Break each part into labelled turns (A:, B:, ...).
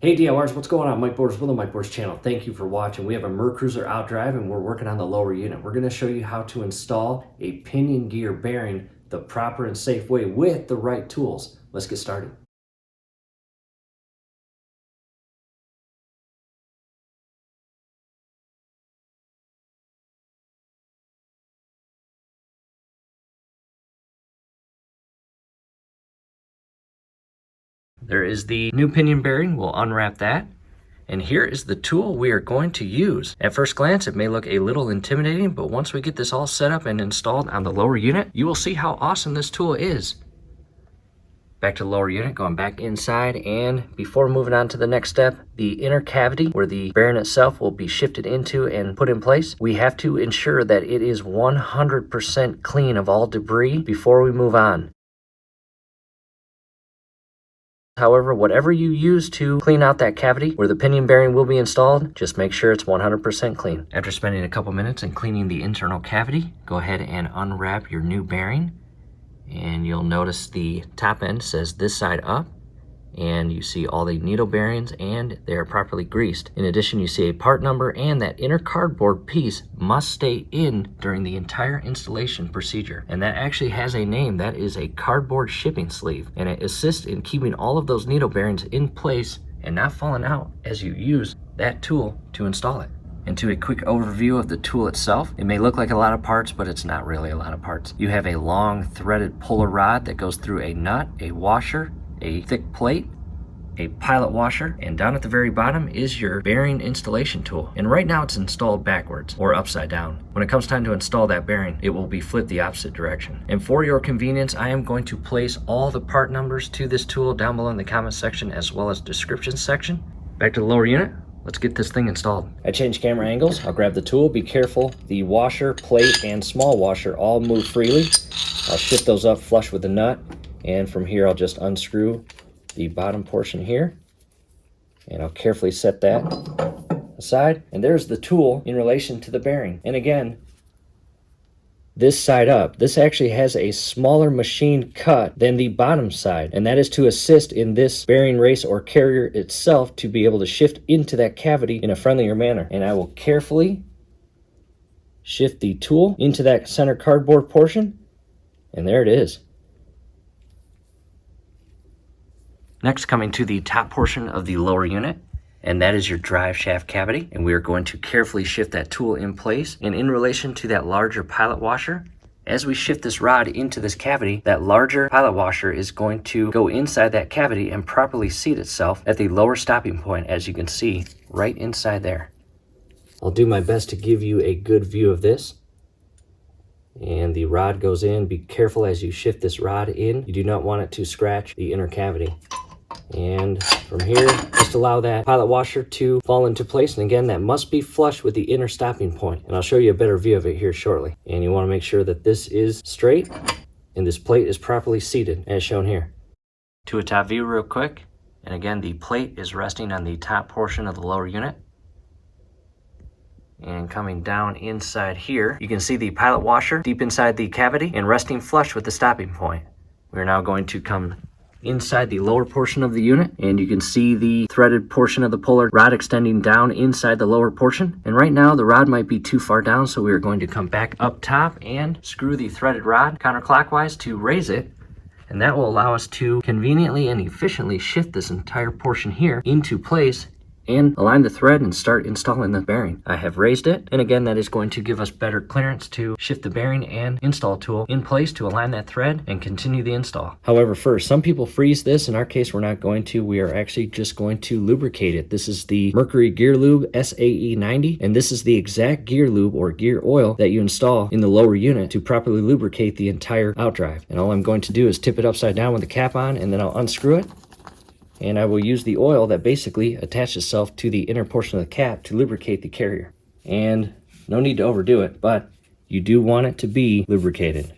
A: Hey DIYers, what's going on? Mike Borders with the Mike Borders channel. Thank you for watching. We have a Mercruiser outdrive and we're working on the lower unit. We're going to show you how to install a pinion gear bearing the proper and safe way with the right tools. Let's get started. There is the new pinion bearing. We'll unwrap that. And here is the tool we are going to use. At first glance, it may look a little intimidating, but once we get this all set up and installed on the lower unit, you will see how awesome this tool is. Back to the lower unit, going back inside, and before moving on to the next step, the inner cavity where the bearing itself will be shifted into and put in place, we have to ensure that it is 100% clean of all debris before we move on. However, whatever you use to clean out that cavity where the pinion bearing will be installed, just make sure it's 100% clean. After spending a couple minutes and cleaning the internal cavity, go ahead and unwrap your new bearing. And you'll notice the top end says this side up, and you see all the needle bearings and they are properly greased. In addition, you see a part number, and that inner cardboard piece must stay in during the entire installation procedure. And that actually has a name. That is a cardboard shipping sleeve, and it assists in keeping all of those needle bearings in place and not falling out as you use that tool to install it. And to a quick overview of the tool itself, it may look like a lot of parts, but it's not really a lot of parts. You have a long threaded puller rod that goes through a nut, a washer, a thick plate, a pilot washer, and down at the very bottom is your bearing installation tool. And right now it's installed backwards or upside down. When it comes time to install that bearing, it will be flipped the opposite direction. And for your convenience, I am going to place all the part numbers to this tool down below in the comment section as well as description section. Back to the lower unit. Let's get this thing installed. I changed camera angles. I'll grab the tool. Be careful. The washer, plate, and small washer all move freely. I'll shift those up flush with the nut. And from here, I'll just unscrew the bottom portion here. And I'll carefully set that aside. And there's the tool in relation to the bearing. And again, this side up, this actually has a smaller machine cut than the bottom side, and that is to assist in this bearing race or carrier itself to be able to shift into that cavity in a friendlier manner. And I will carefully shift the tool into that center cardboard portion, and there it is. Next, coming to the top portion of the lower unit, and that is your drive shaft cavity, and we are going to carefully shift that tool in place. And in relation to that larger pilot washer, as we shift this rod into this cavity, that larger pilot washer is going to go inside that cavity and properly seat itself at the lower stopping point, as you can see right inside there. I'll do my best to give you a good view of this. And the rod goes in. Be careful as you shift this rod in. You do not want it to scratch the inner cavity. And from here, just allow that pilot washer to fall into place. And again, that must be flush with the inner stopping point. And I'll show you a better view of it here shortly. And you want to make sure that this is straight and this plate is properly seated as shown here. To a top view real quick. And again, the plate is resting on the top portion of the lower unit. And coming down inside here, you can see the pilot washer deep inside the cavity and resting flush with the stopping point. We're now going to come inside the lower portion of the unit, and you can see the threaded portion of the puller rod extending down inside the lower portion. And right now the rod might be too far down, so we are going to come back up top and screw the threaded rod counterclockwise to raise it, and that will allow us to conveniently and efficiently shift this entire portion here into place and align the thread and start installing the bearing. I have raised it, and again, that is going to give us better clearance to shift the bearing and install tool in place to align that thread and continue the install. However, first, some people freeze this. In our case, we're not going to. We are actually just going to lubricate it. This is the Mercury Gear Lube SAE 90, and this is the exact gear lube or gear oil that you install in the lower unit to properly lubricate the entire outdrive. And all I'm going to do is tip it upside down with the cap on, and then I'll unscrew it. And I will use the oil that basically attaches itself to the inner portion of the cap to lubricate the carrier. And no need to overdo it, but you do want it to be lubricated.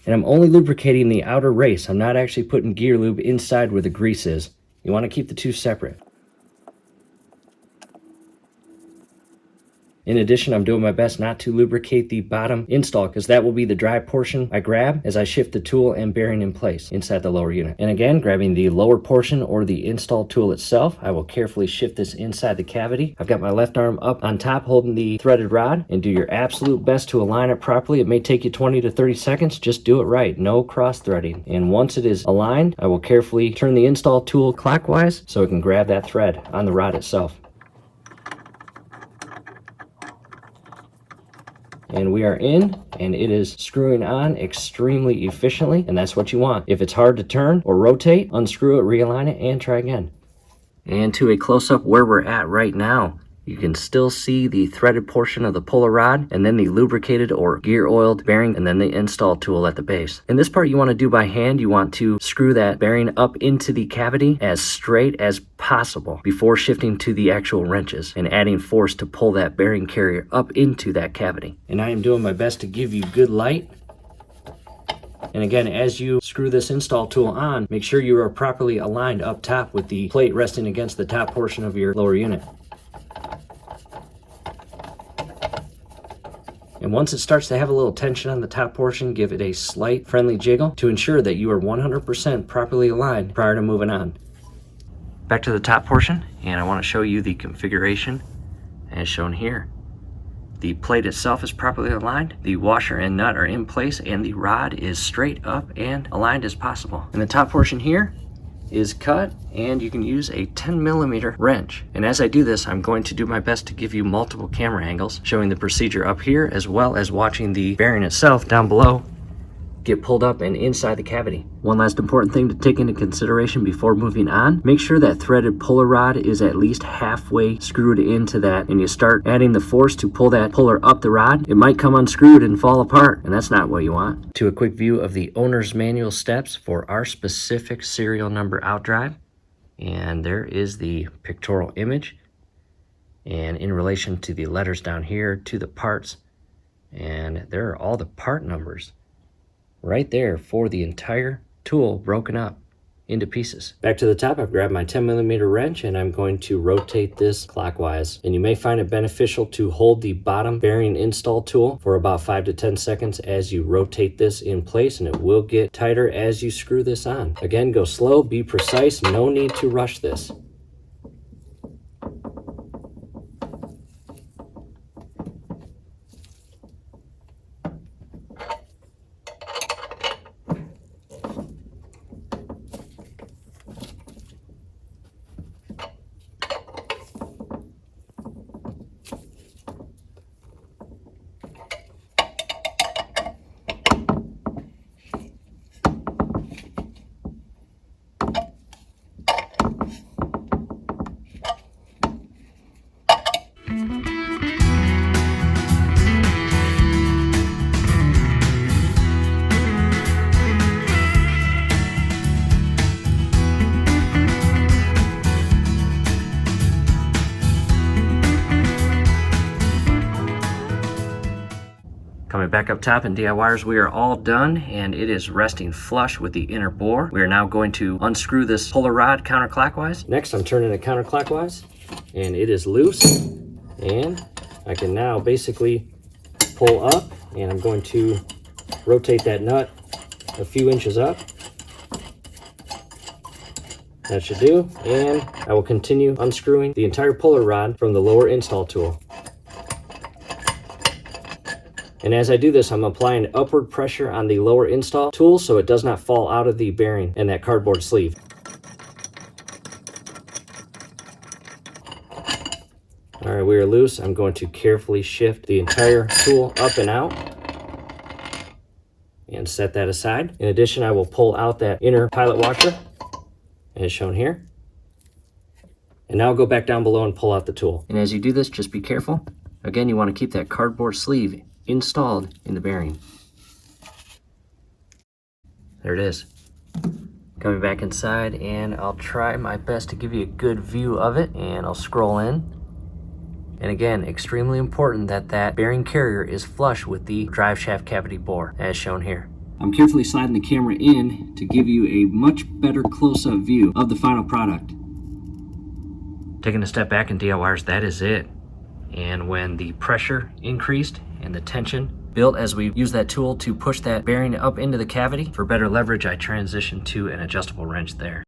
A: And I'm only lubricating the outer race. I'm not actually putting gear lube inside where the grease is. You want to keep the two separate. In addition, I'm doing my best not to lubricate the bottom install because that will be the dry portion I grab as I shift the tool and bearing in place inside the lower unit. And again, grabbing the lower portion or the install tool itself, I will carefully shift this inside the cavity. I've got my left arm up on top holding the threaded rod, and do your absolute best to align it properly. It may take you 20 to 30 seconds. Just do it right. No cross threading. And once it is aligned, I will carefully turn the install tool clockwise so it can grab that thread on the rod itself. And we are in, and it is screwing on extremely efficiently, and that's what you want. If it's hard to turn or rotate, unscrew it, realign it, and try again. And to a close-up where we're at right now, you can still see the threaded portion of the puller rod, and then the lubricated or gear oiled bearing, and then the install tool at the base. And this part you want to do by hand. You want to screw that bearing up into the cavity as straight as possible before shifting to the actual wrenches and adding force to pull that bearing carrier up into that cavity. And I am doing my best to give you good light. And again, as you screw this install tool on, make sure you are properly aligned up top with the plate resting against the top portion of your lower unit. And once it starts to have a little tension on the top portion, give it a slight friendly jiggle to ensure that you are 100% properly aligned prior to moving on. Back to the top portion, and I want to show you the configuration as shown here. The plate itself is properly aligned, the washer and nut are in place, and the rod is straight up and aligned as possible. And the top portion here is cut, and you can use a 10mm wrench. And as I do this, I'm going to do my best to give you multiple camera angles showing the procedure up here as well as watching the bearing itself down below get pulled up and inside the cavity. One last important thing to take into consideration before moving on, make sure that threaded puller rod is at least halfway screwed into that, and you start adding the force to pull that puller up the rod, it might come unscrewed and fall apart, and that's not what you want. To a quick view of the owner's manual steps for our specific serial number outdrive, and there is the pictorial image, and in relation to the letters down here to the parts, and there are all the part numbers right there for the entire tool broken up into pieces. Back to the top, I've grabbed my 10mm wrench and I'm going to rotate this clockwise. And you may find it beneficial to hold the bottom bearing install tool for about 5 to 10 seconds as you rotate this in place, and it will get tighter as you screw this on. Again, go slow, be precise, no need to rush this. Coming back up top, and DIYers, we are all done, and it is resting flush with the inner bore. We are now going to unscrew this puller rod counterclockwise. Next, I'm turning it counterclockwise, and it is loose, and I can now basically pull up, and I'm going to rotate that nut a few inches up. That should do, and I will continue unscrewing the entire puller rod from the lower install tool. And as I do this, I'm applying upward pressure on the lower install tool so it does not fall out of the bearing and that cardboard sleeve. All right, we are loose. I'm going to carefully shift the entire tool up and out and set that aside. In addition, I will pull out that inner pilot washer as shown here. And now I'll go back down below and pull out the tool. And as you do this, just be careful. Again, you want to keep that cardboard sleeve installed in the bearing. There it is. Coming back inside, and I'll try my best to give you a good view of it, and I'll scroll in. And again, extremely important that that bearing carrier is flush with the drive shaft cavity bore, as shown here. I'm carefully sliding the camera in to give you a much better close-up view of the final product. Taking a step back, and DIYers, that is it. And when the pressure increased and the tension built as we used that tool to push that bearing up into the cavity, for better leverage, I transitioned to an adjustable wrench there.